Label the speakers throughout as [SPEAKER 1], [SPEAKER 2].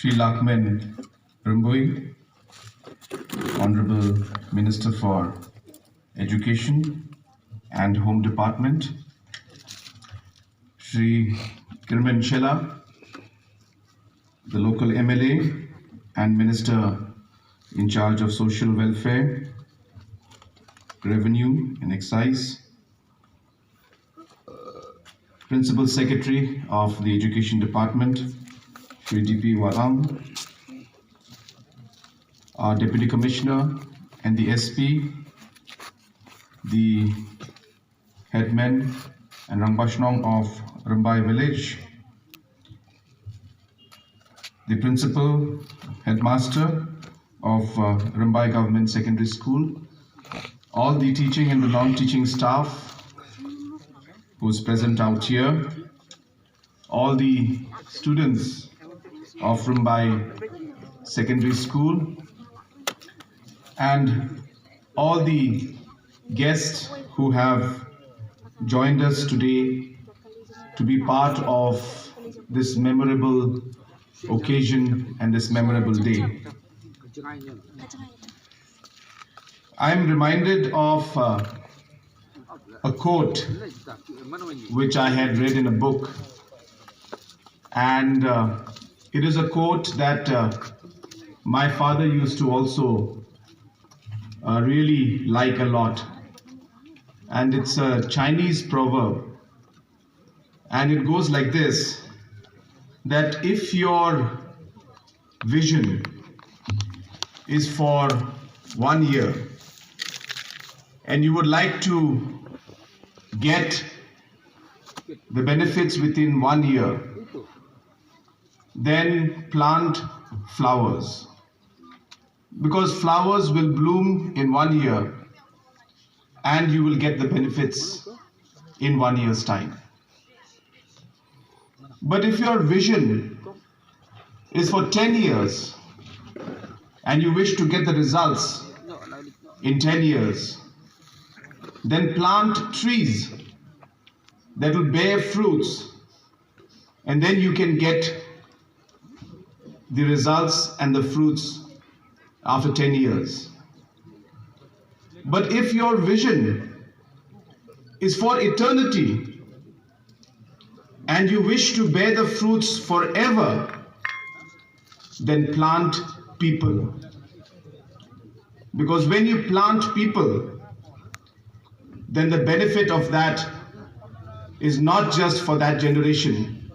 [SPEAKER 1] Shri Lakman Rymbai, Honorable Minister for Education and Home Department, Shri Kirman Chella, the local MLA and Minister in charge of Social Welfare, Revenue and Excise, Principal Secretary of the Education Department, Shri D.P. Waram, our Deputy Commissioner and the SP, the headmen and Rangbashnong of Rymbai village, the principal, headmaster of Rymbai Govt Secondary School, all the teaching and the non-teaching staff who's present out here, all the students of Rymbai Secondary School, and all the guests who have joined us today to be part of this memorable occasion and this memorable day. I'm reminded of a quote which I had read in a book, and it is a quote that my father used to also really like a lot, and it's a Chinese proverb, and it goes like this, that if your vision is for 1 year and you would like to get the benefits within 1 year, then plant flowers, because flowers will bloom in 1 year and you will get the benefits in 1 year's time. But if your vision is for 10 years and you wish to get the results in 10 years, then plant trees that will bear fruits, and then you can get the results and the fruits after 10 years. But if your vision is for eternity and you wish to bear the fruits forever, then plant people. Because when you plant people, then the benefit of that is not just for that generation,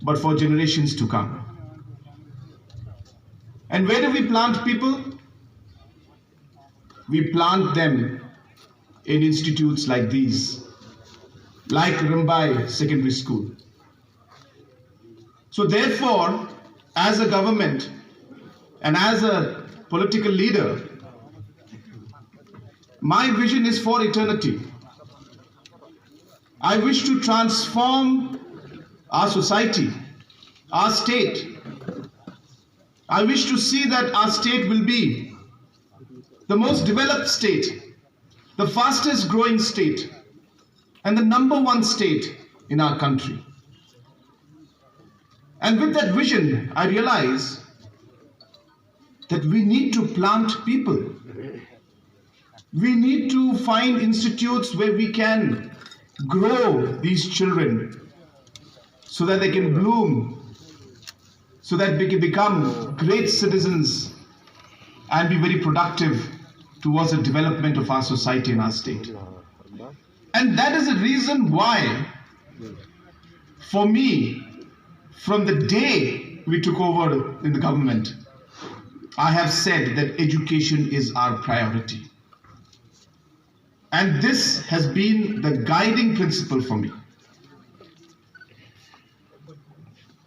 [SPEAKER 1] but for generations to come. And where do we plant people? We plant them in institutes like these, like Rymbai Secondary School. So therefore, as a government and as a political leader, my vision is for eternity. I wish to transform our society, our state. I wish to see that our state will be the most developed state, the fastest growing state, and the #1 state in our country. And with that vision, I realize that we need to plant people. We need to find institutes where we can grow these children so that they can bloom, so that we can become great citizens and be very productive towards the development of our society and our state. And that is the reason why, for me, from the day we took over in the government, I have said that education is our priority. And this has been the guiding principle for me.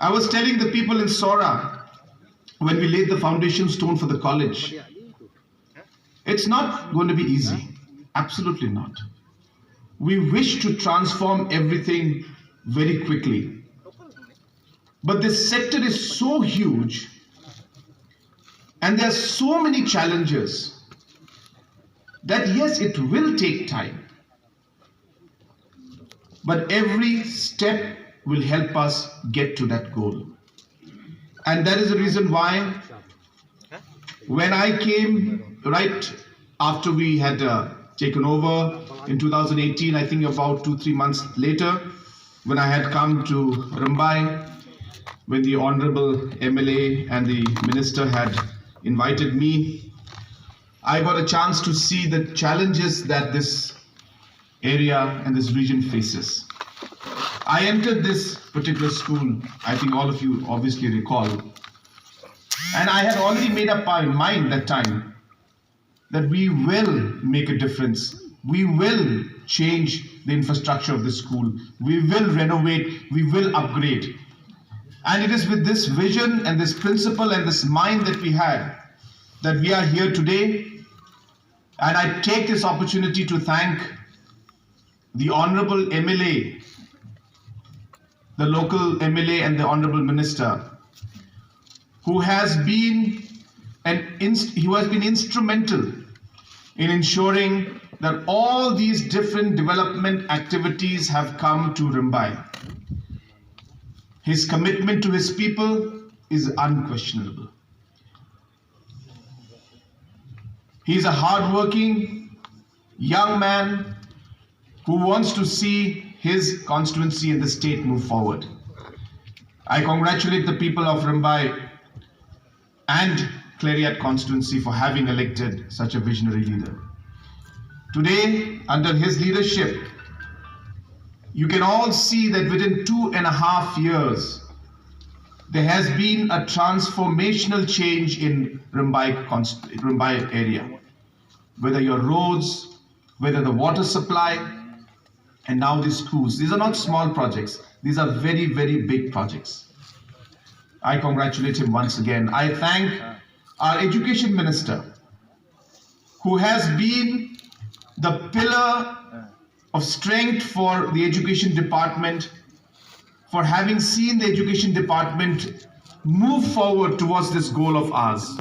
[SPEAKER 1] I was telling the people in Sora when we laid the foundation stone for the college, it's not going to be easy. Absolutely not. We wish to transform everything very quickly. But this sector is so huge and there are so many challenges that yes, it will take time. But every step will help us get to that goal. And that is the reason why when I came right after we had taken over in 2018, I think about 2-3 months later, when I had come to Rymbai, when the Honorable MLA and the Minister had invited me, I got a chance to see the challenges that this area and this region faces. I entered this particular school, I think all of you obviously recall, and I had already made up my mind that time that we will make a difference. We will change the infrastructure of the school. We will renovate, we will upgrade. And it is with this vision and this principle and this mind that we had that we are here today. And I take this opportunity to thank the Honorable MLA, the local MLA and the Honorable Minister, who has been instrumental in ensuring that all these different development activities have come to Rymbai. His commitment to his people is unquestionable. He is a hard-working young man who wants to see his constituency and the state move forward. I congratulate the people of Rymbai and Clariat constituency for having elected such a visionary leader. Today, under his leadership, you can all see that within 2.5 years, there has been a transformational change in Rymbai area. Whether your roads, whether the water supply, and now the schools. These are not small projects. These are very, very big projects. I congratulate him once again. I thank our Education Minister, who has been the pillar of strength for the Education Department, for having seen the Education Department move forward towards this goal of ours.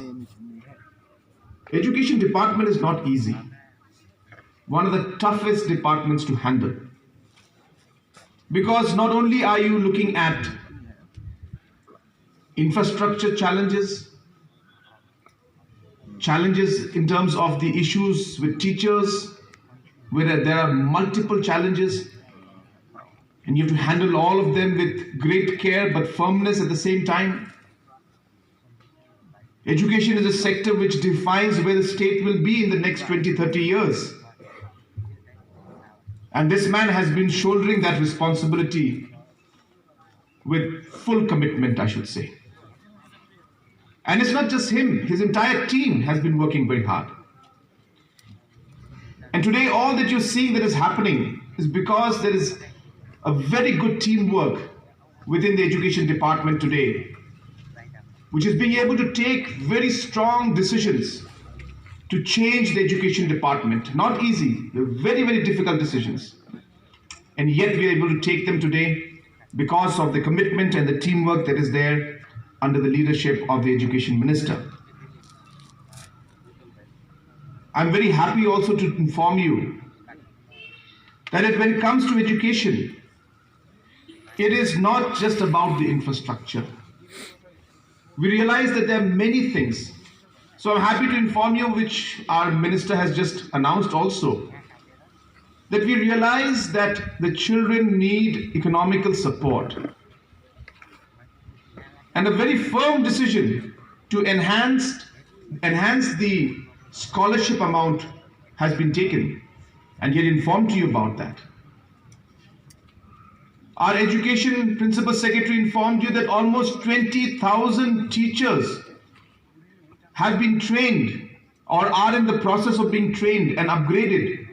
[SPEAKER 1] Education Department is not easy. One of the toughest departments to handle. Because not only are you looking at infrastructure challenges in terms of the issues with teachers, where there are multiple challenges, and you have to handle all of them with great care but firmness at the same time. Education is a sector which defines where the state will be in the next 20-30 years. And this man has been shouldering that responsibility with full commitment, I should say. And it's not just him, his entire team has been working very hard. And today, all that you're seeing that is happening is because there is a very good teamwork within the Education Department today, which is being able to take very strong decisions to change the Education Department. Not easy, they're very, very difficult decisions. And yet we are able to take them today because of the commitment and the teamwork that is there under the leadership of the Education Minister. I'm very happy also to inform you that when it comes to education, it is not just about the infrastructure. We realize that there are many things. So I'm happy to inform you, which our minister has just announced also, that we realize that the children need economical support. And a very firm decision to enhance the scholarship amount has been taken, and yet informed to you about that. Our Education Principal Secretary informed you that almost 20,000 teachers have been trained or are in the process of being trained and upgraded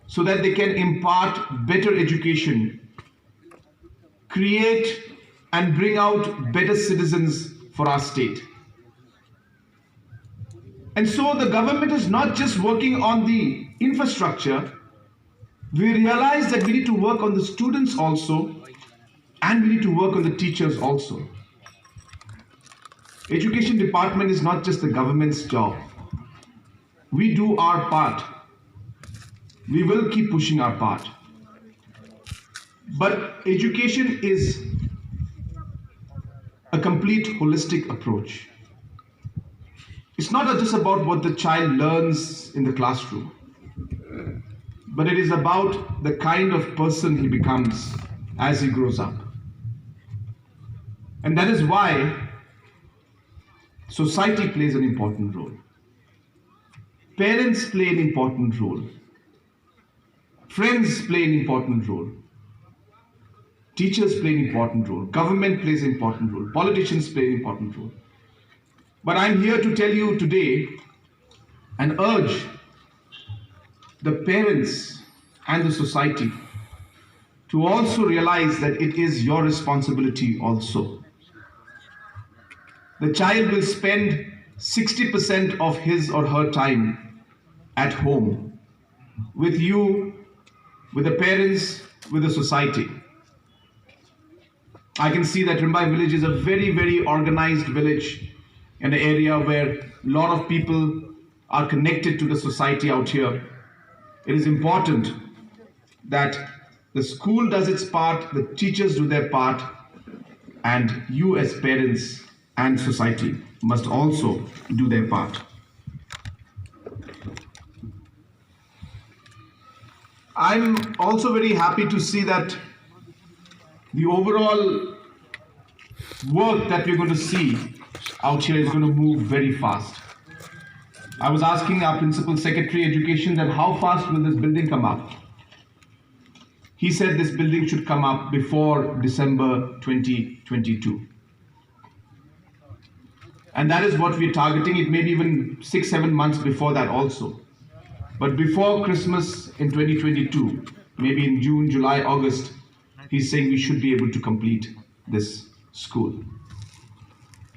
[SPEAKER 1] so that they can impart better education, create and bring out better citizens for our state. And so the government is not just working on the infrastructure. We realize that we need to work on the students also, and we need to work on the teachers also. Education Department is not just the government's job. We do our part. We will keep pushing our part. But education is a complete holistic approach. It's not just about what the child learns in the classroom, but it is about the kind of person he becomes as he grows up. And that is why society plays an important role. Parents play an important role. Friends play an important role. Teachers play an important role. Government plays an important role. Politicians play an important role. But I'm here to tell you today and urge the parents and the society to also realize that it is your responsibility also. The child will spend 60% of his or her time at home with you, with the parents, with the society. I can see that Rymbai village is a very, very organized village, an area where a lot of people are connected to the society out here. It is important that the school does its part, the teachers do their part, and you as parents and society must also do their part. I'm also very happy to see that the overall work that we're going to see out here is going to move very fast. I was asking our Principal Secretary Education that how fast will this building come up? He said this building should come up before December 2022. And that is what we're targeting. It may be even 6-7 months before that also. But before Christmas in 2022, maybe in June, July, August, he's saying we should be able to complete this school.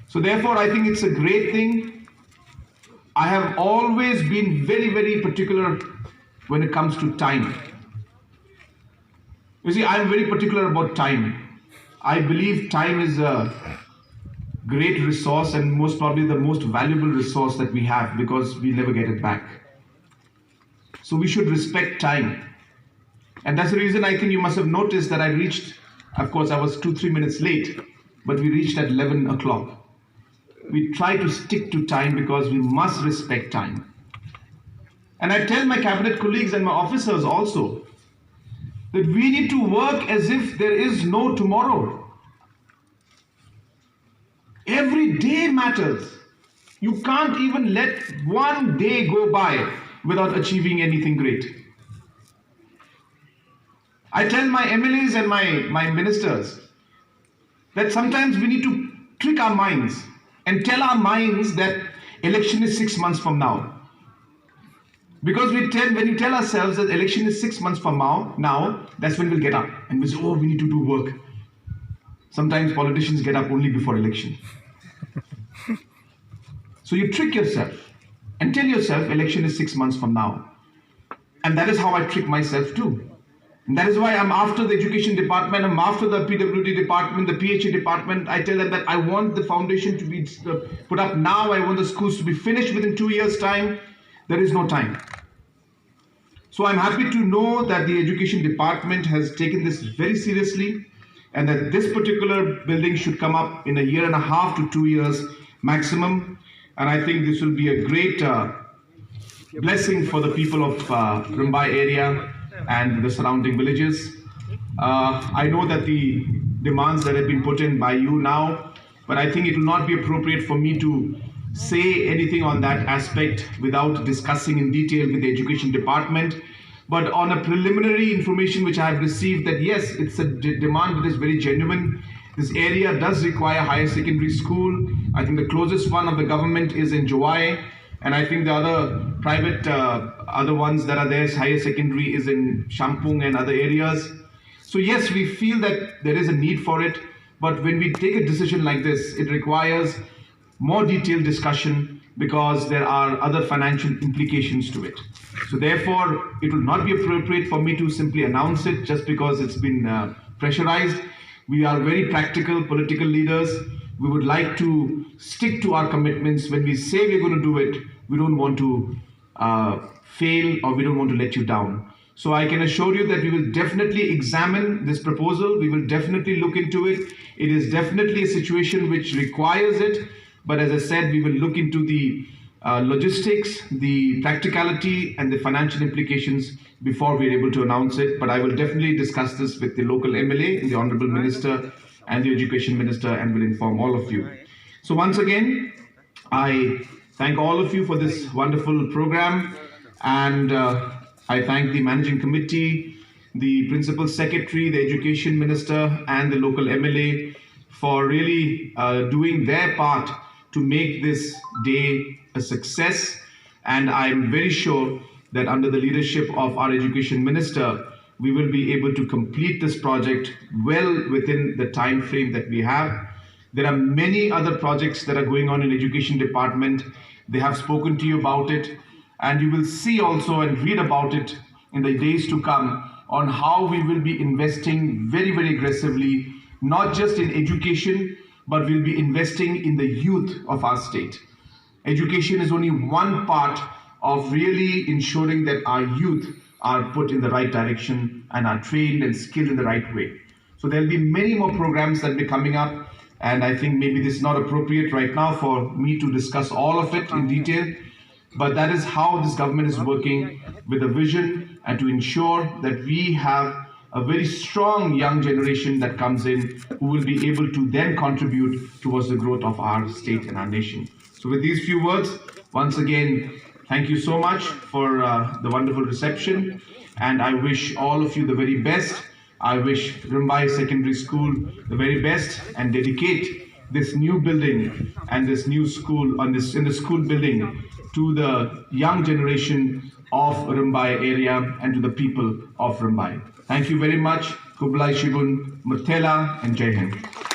[SPEAKER 1] So therefore, I think it's a great thing. I have always been very, very particular when it comes to time. You see, I'm very particular about time. I believe time is a great resource and most probably the most valuable resource that we have because we never get it back. So we should respect time. And that's the reason I think you must have noticed that I reached, of course, I was 2-3 minutes late, but we reached at 11 o'clock. We try to stick to time because we must respect time. And I tell my cabinet colleagues and my officers also that we need to work as if there is no tomorrow. Every day matters. You can't even let one day go by without achieving anything great. I tell my MLAs and my ministers that sometimes we need to trick our minds and tell our minds that election is 6 months from now. Because when you tell ourselves that election is 6 months from now, that's when we'll get up and we say, oh, we need to do work. Sometimes politicians get up only before election. So you trick yourself and tell yourself election is 6 months from now. And that is how I trick myself too. And that is why I'm after the education department, I'm after the PWD department, the PHA department. I tell them that I want the foundation to be put up now. I want the schools to be finished within 2 years' time. There is no time. So I'm happy to know that the education department has taken this very seriously and that this particular building should come up in a year and a half to 2 years maximum. And I think this will be a great blessing for the people of Rymbai area and the surrounding villages. I know that the demands that have been put in by you now, but I think it will not be appropriate for me to say anything on that aspect without discussing in detail with the education department. But on a preliminary information which I have received that yes, it's a demand that is very genuine. This area does require higher secondary school. I think the closest one of the government is in Jowai. And I think the other private, other ones that are there, higher secondary is in Shampung and other areas. So yes, we feel that there is a need for it. But when we take a decision like this, it requires more detailed discussion because there are other financial implications to it. So therefore, it will not be appropriate for me to simply announce it just because it's been pressurized. We are very practical political leaders. We would like to stick to our commitments. When we say we're going to do it, we don't want to fail or we don't want to let you down. So I can assure you that we will definitely examine this proposal. We will definitely look into it. It is definitely a situation which requires it. But as I said, we will look into the logistics, the practicality, and the financial implications before we're able to announce it. But I will definitely discuss this with the local MLA, the Honorable Minister, and the Education Minister, and will inform all of you. So once again, I thank all of you for this wonderful program, and I thank the Managing Committee, the Principal Secretary, the Education Minister, and the local MLA for really doing their part to make this day a success. And I'm very sure that under the leadership of our Education Minister, we will be able to complete this project well within the time frame that we have. There are many other projects that are going on in Education Department. They have spoken to you about it, and you will see also and read about it in the days to come on how we will be investing very, very aggressively, not just in education, but we'll be investing in the youth of our state. Education is only one part of really ensuring that our youth are put in the right direction and are trained and skilled in the right way. So there'll be many more programs that will be coming up, and I think maybe this is not appropriate right now for me to discuss all of it in detail, but that is how this government is working with a vision and to ensure that we have a very strong young generation that comes in who will be able to then contribute towards the growth of our state and our nation. So with these few words, once again, thank you so much for the wonderful reception, and I wish all of you the very best. I wish Rymbai Secondary School the very best and dedicate this new building and this new school in the school building to the young generation of Rymbai area and to the people of Rymbai. Thank you very much. Kublai Shibun, Murtela, and Jai Hind.